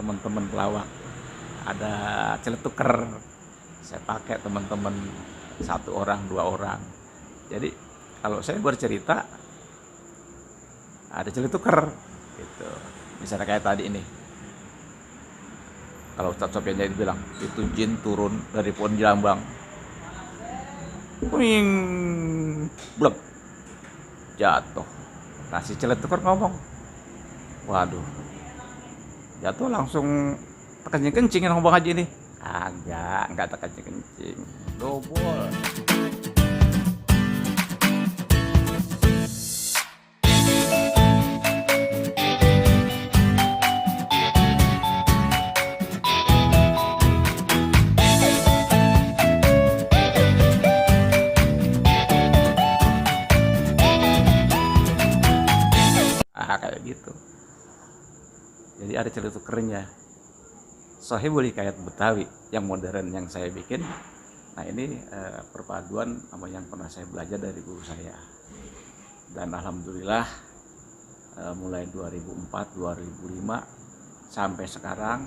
teman-teman pelawak, ada celetuker, saya pakai teman-teman 1 orang 2 orang. Jadi kalau saya bercerita ada celetuker gitu. Misalnya kayak tadi ini, kalau Ustadz Sofyan jadi bilang itu jin turun dari pohon jambang, wing, blek, jatuh. Nah si celetuker ngomong, waduh, jatuh langsung kencing-kencing yang ngomong aja ini. Enggak kencing-kencing, dobol. Kayak gitu. Jadi ada celetukernya. Sohibul Hikayat Betawi yang modern yang saya bikin. Nah ini perpaduan sama yang pernah saya belajar dari guru saya. Dan alhamdulillah mulai 2004-2005 sampai sekarang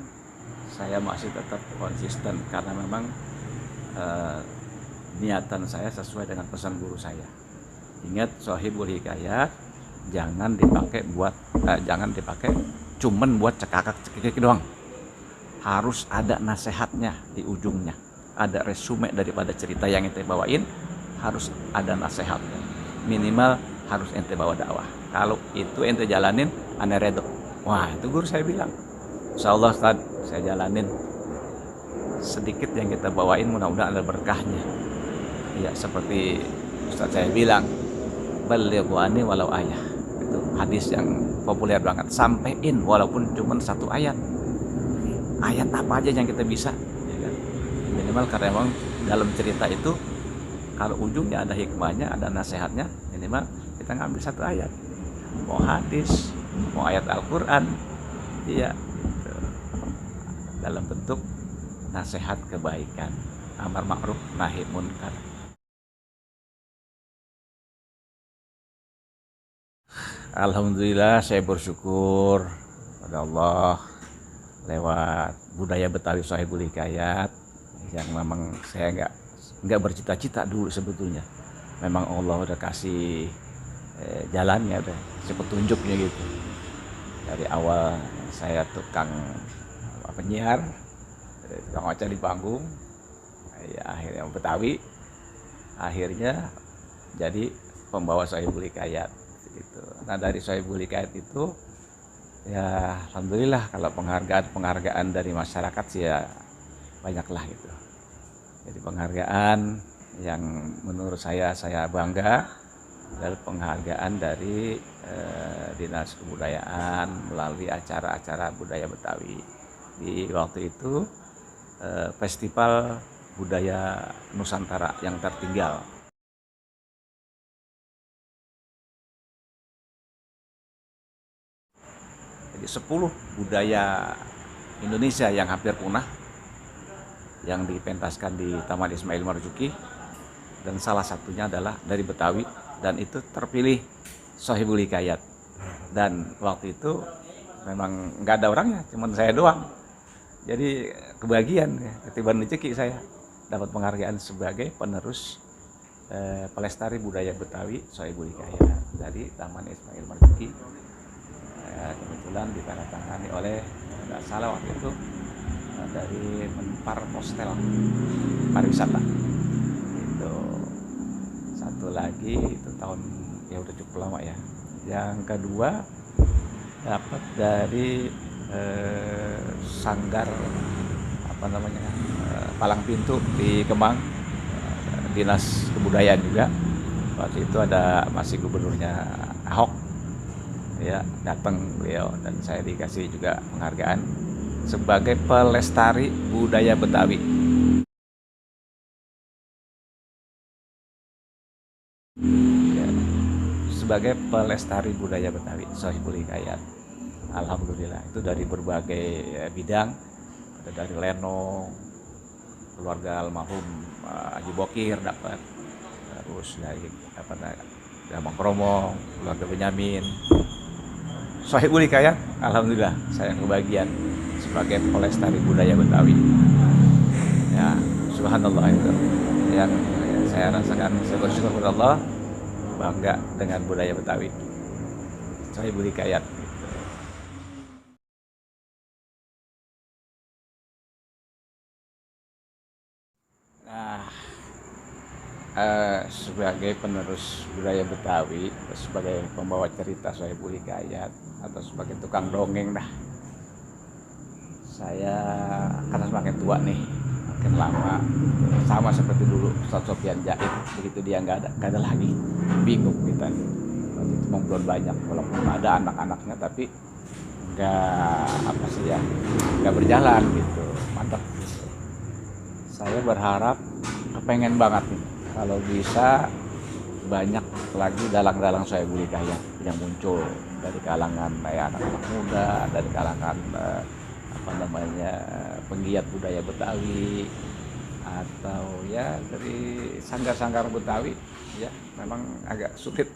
saya masih tetap konsisten karena memang niatan saya sesuai dengan pesan guru saya. Ingat, Sohibul Hikayat jangan dipakai cuman buat cekakak-cekikik doang. Harus ada nasihatnya di ujungnya, ada resume daripada cerita yang ente bawain, harus ada nasihatnya. Minimal harus ente bawa dakwah. Kalau itu ente jalanin, ane redo. Wah, itu guru saya bilang, insyaallah Ustaz, saya jalanin. Sedikit yang kita bawain mudah-mudahan ada berkahnya. Ya seperti Ustaz saya bilang, balighu anni walau ayah. Itu hadis yang populer banget. Sampein walaupun cuma 1 ayat. Ayat apa aja yang kita bisa, ya kan? Minimal karena memang dalam cerita itu kalau ujungnya ada hikmahnya, ada nasihatnya, minimal kita ngambil 1 ayat. Mau hadis, mau ayat Al-Qur'an, iya, gitu. Dalam bentuk nasihat kebaikan, amar ma'ruf nahi munkar. Alhamdulillah saya bersyukur pada Allah lewat budaya Betawi Sohibul Hikayat yang memang saya nggak bercita-cita dulu sebetulnya. Memang Allah udah kasih jalannya, udah kasih petunjuknya gitu. Dari awal saya tukang penyiar, tukang ngoceh di panggung, ya akhirnya Betawi, akhirnya jadi pembawa Sohibul Hikayat. Gitu. Nah dari Sohibul Hikayat itu ya alhamdulillah kalau penghargaan dari masyarakat sih ya banyaklah gitu. Jadi penghargaan yang menurut saya bangga adalah penghargaan dari Dinas Kebudayaan melalui acara-acara budaya Betawi. Di waktu itu Festival Budaya Nusantara yang tertinggal. Jadi 10 budaya Indonesia yang hampir punah yang dipentaskan di Taman Ismail Marzuki, dan salah satunya adalah dari Betawi, dan itu terpilih Sohibul Hikayat. Dan waktu itu memang nggak ada orangnya, cuma saya doang. Jadi kebagian, ketiban rezeki saya dapat penghargaan sebagai penerus pelestari budaya Betawi Sohibul Hikayat dari Taman Ismail Marzuki. Kebetulan ditandatangani oleh, nggak salah waktu itu dari Menpar Postel Pariwisata. Itu satu lagi itu tahun ya udah cukup lama ya. Yang kedua dapat dari Sanggar Palang Pintu di Kemang, Dinas Kebudayaan juga. Waktu itu ada masih gubernurnya Ahok. Ya, datang beliau dan saya dikasih juga penghargaan sebagai pelestari budaya Betawi. Ya, sebagai pelestari budaya Betawi Sohibul Hikayat. Alhamdulillah itu dari berbagai bidang, ada dari Leno, keluarga almarhum Haji Bokir dapat, terus dari Bang Kromong, keluarga Benyamin. Sohibul Hikayat, alhamdulillah saya kebagian sebagai pelestari budaya Betawi. Ya, subhanallah itu yang saya rasakan. Saya bersyukur kepada Allah, bangga dengan budaya Betawi. Saya Budi Kayat. Nah, sebagai penerus budaya Betawi, sebagai pembawa cerita saya Budi Kayat, atau sebagai tukang dongeng dah. Saya karena semakin tua nih, makin lama, sama seperti dulu Ustaz Sofyan Jaid, begitu dia nggak ada lagi, bingung kita. Waktu itu belum banyak, walaupun ada anak-anaknya, tapi nggak apa sih ya, nggak berjalan gitu, mantap. Saya berharap, kepengen banget nih, kalau bisa banyak lagi dalang-dalang saya Budi Kayat yang muncul dari kalangan anak-anak muda, dari kalangan apa namanya penggiat budaya Betawi, atau ya dari sanggar-sanggar Betawi. Ya memang agak sulit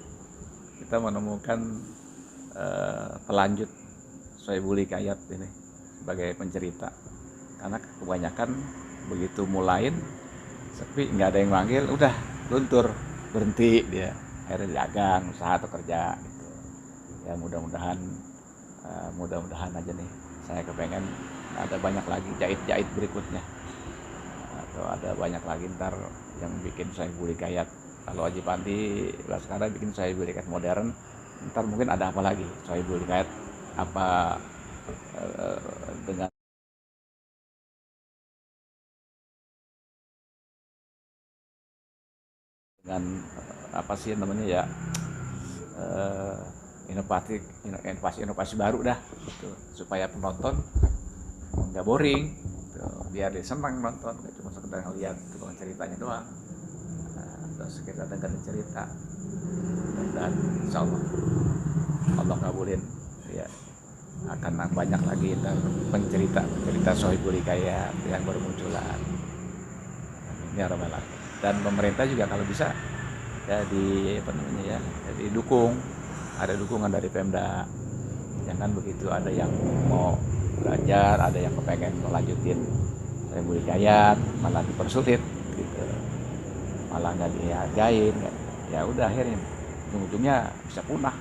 kita menemukan pelanjut Sohib Budi Kayat ini sebagai pencerita, karena kebanyakan begitu mulain sepi, nggak ada yang manggil, udah luntur, berhenti dia, akhirnya dagang, usaha atau kerja gitu. Ya mudah-mudahan aja nih, saya kepengen ada banyak lagi jahit berikutnya, atau ada banyak lagi ntar yang bikin Sohib Budi Kayat. Kalau Haji Pandi sekarang bikin Sohib Budi Kayat modern, ntar mungkin ada apa lagi Sohib Budi Kayat, apa dengan apa sih namanya ya, inovasi baru dah gitu, supaya penonton nggak boring gitu, biar dia senang nonton, nggak cuma sekedar ngeliat tukang ceritanya doang, atau sekedar dengerin cerita. Dan insya Allah ngabulin ya, akan banyak lagi pencerita Sohib Budi Kayat yang bermunculan. Ini rabbal alamin. Dan pemerintah juga kalau bisa ya didukung, ada dukungan dari Pemda. Jangan begitu ada yang mau belajar, ada yang kepengen melanjutin Sohib Budi Kayat, malah dipersulit gitu, malah nggak dihargain, ya udah akhirnya ujung-ujungnya bisa punah,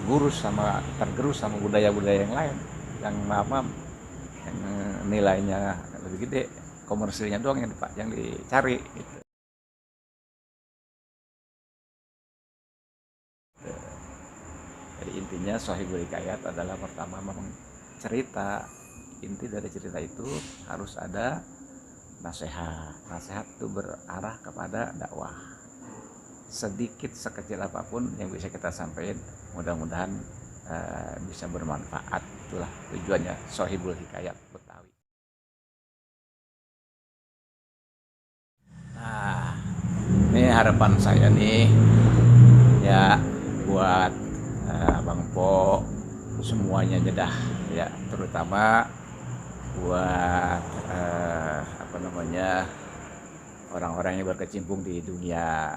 tergerus sama budaya-budaya yang lain, yang yang nilainya lebih gede, komersilnya doang yang dicari gitu. Jadi intinya Sohib Budi Kayat adalah pertama memang cerita. Inti dari cerita itu harus ada nasihat itu berarah kepada dakwah. Sedikit sekecil apapun yang bisa kita sampaikan, mudah-mudahan bisa bermanfaat. Itulah tujuannya Sohibul Hikayat Betawi. Nah, ini harapan saya nih ya, buat Bang Po semuanya jedah ya, terutama buat apa namanya orang-orang yang berkecimpung di dunia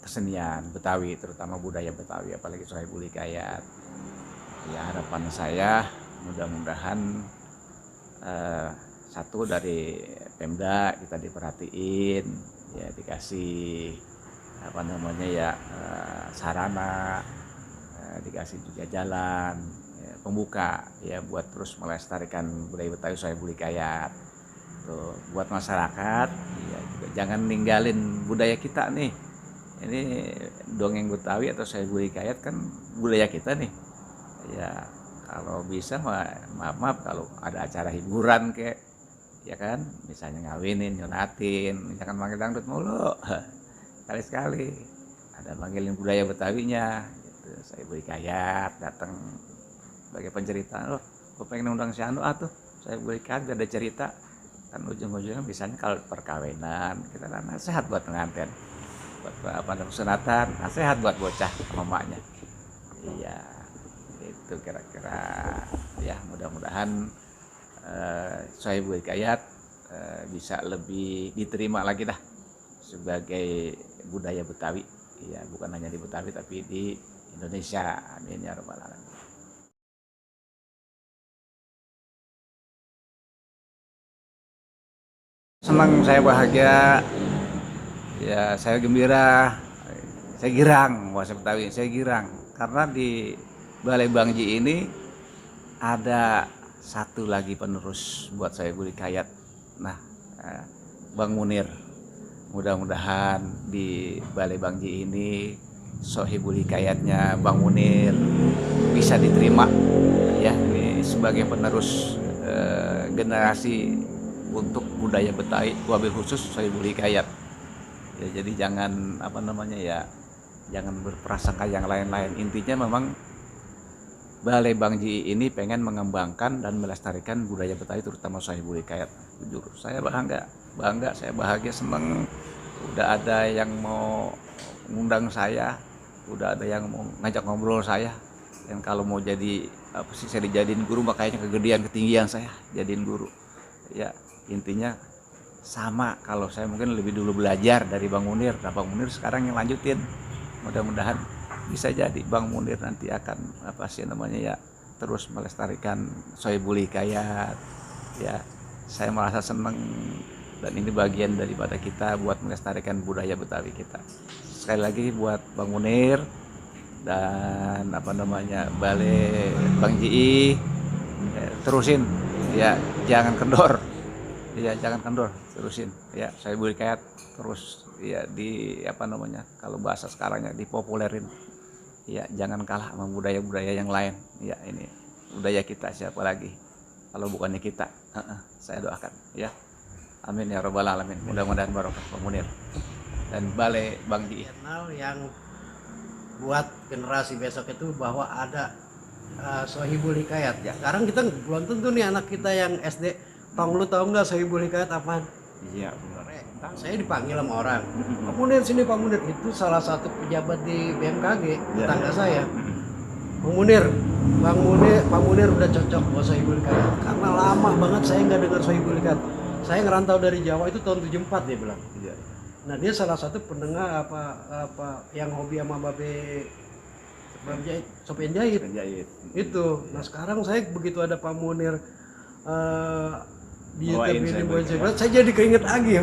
kesenian Betawi, terutama budaya Betawi, apalagi Sohib Budi Kayat. Ya harapan saya mudah-mudahan satu dari Pemda kita diperhatiin, ya dikasih apa namanya ya sarana, dikasih juga jalan ya, pembuka ya, buat terus melestarikan budaya Betawi Sohib Budi Kayat. Tuh, buat masyarakat ya, juga jangan ninggalin budaya kita nih. Ini dongeng Betawi atau Sohib Budi Kayat kan budaya kita nih ya. Kalau bisa maaf kalau ada acara hiburan kayak ya kan, misalnya ngawinin, nyunatin, jangan manggil dangdut mulu. Sekali-sekali ada manggilin budaya Betawinya gitu. Saya Budi Kayat datang sebagai pencerita, loh gue pengen undang si Anu tuh saya Budi Kayat biar ada cerita. Kan ujung-ujungnya misalnya kalau perkawinan kita kan nasihat buat pengantin, buat apa namanya sunatan, nasihat buat bocah sama emaknya. Iya, itu kira-kira ya, mudah-mudahan Sohib Budi Kayat bisa lebih diterima lagi dah sebagai budaya Betawi ya, bukan hanya di Betawi tapi di Indonesia. Amin ya rabbal alamin. senang, saya bahagia, ya saya gembira, saya girang, bahasa Betawi, saya girang karena di Balai Bangji ini ada satu lagi penerus buat saya Budi Kayat. Nah, Bang Munir, mudah-mudahan di Balai Bangji ini Sohibul Hikayatnya Bang Munir bisa diterima ya, ini sebagai penerus generasi untuk budaya Betawi, wabil khusus Sohibul Hikayat. Ya, jadi jangan jangan berprasangka yang lain-lain. Intinya memang Balai Bangji ini pengen mengembangkan dan melestarikan budaya Betawi, terutama Sohibul Hikayat. Jujur, saya bangga, saya bahagia, seneng. Udah ada yang mau ngundang saya, udah ada yang mau ngajak ngobrol saya. Dan kalau mau jadi saya dijadiin guru, makanya kegedean ketinggian saya jadiin guru. Ya, intinya sama, kalau saya mungkin lebih dulu belajar dari Bang Munir. Nah, Bang Munir sekarang yang lanjutin. Mudah-mudahan bisa jadi Bang Munir nanti akan terus melestarikan Sohibul Hikayat. Ya, saya merasa senang dan ini bagian daripada kita buat melestarikan budaya Betawi kita. Sekali lagi buat Bang Munir dan Balai Bangji, terusin ya, jangan kendor. Ya, jangan kendor, terusin ya. Sohibul Hikayat terus ya, kalau bahasa sekarangnya dipopulerin ya, jangan kalah sama budaya-budaya yang lain ya. Ini budaya kita, siapa lagi kalau bukannya kita. Saya doakan ya, amin ya robbal alamin. Mudah-mudahan barokah Bang Munir dan Balai Bangji. Channel yang buat generasi besok itu bahwa ada Sohibul Hikayat ya. Sekarang kita belum tentu nih anak kita yang SD, lu tahu nggak Sohibul Hikayat apaan? Iya benar. Saya dipanggil sama orang, Pak Munir sini, Pak Munir. Itu salah satu pejabat di BMKG, tetangga saya. Pak Munir udah cocok buat Sohibul Hikayat karena lama banget saya nggak dengar Sohibul Hikayat. Saya ngerantau dari Jawa itu tahun 74 dia bilang. Iya. Nah, dia salah satu pendengar yang hobi sama babe jahit, sopian jahit. Itu. Nah, sekarang saya begitu ada Pak Munir di YouTube ini, saya jadi keinget lagi.